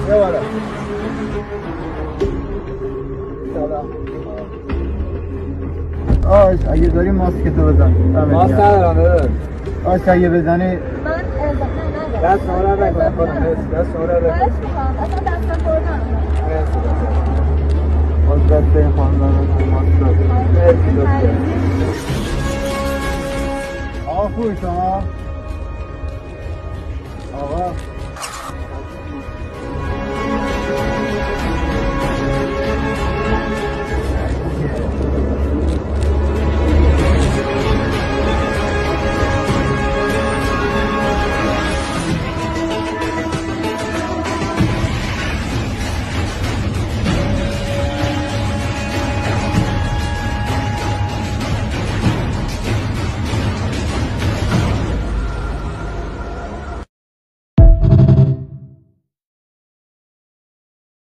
یه بالا آش اگه داری ماسکتو بزن ماسک ندارم داداش آش اگه بزنی من دست شما رو نکنم خودم دست شما رو نکنم اصلا دستم خوردم باز دست این خانم مرسی آقا خوبی شما؟ آقا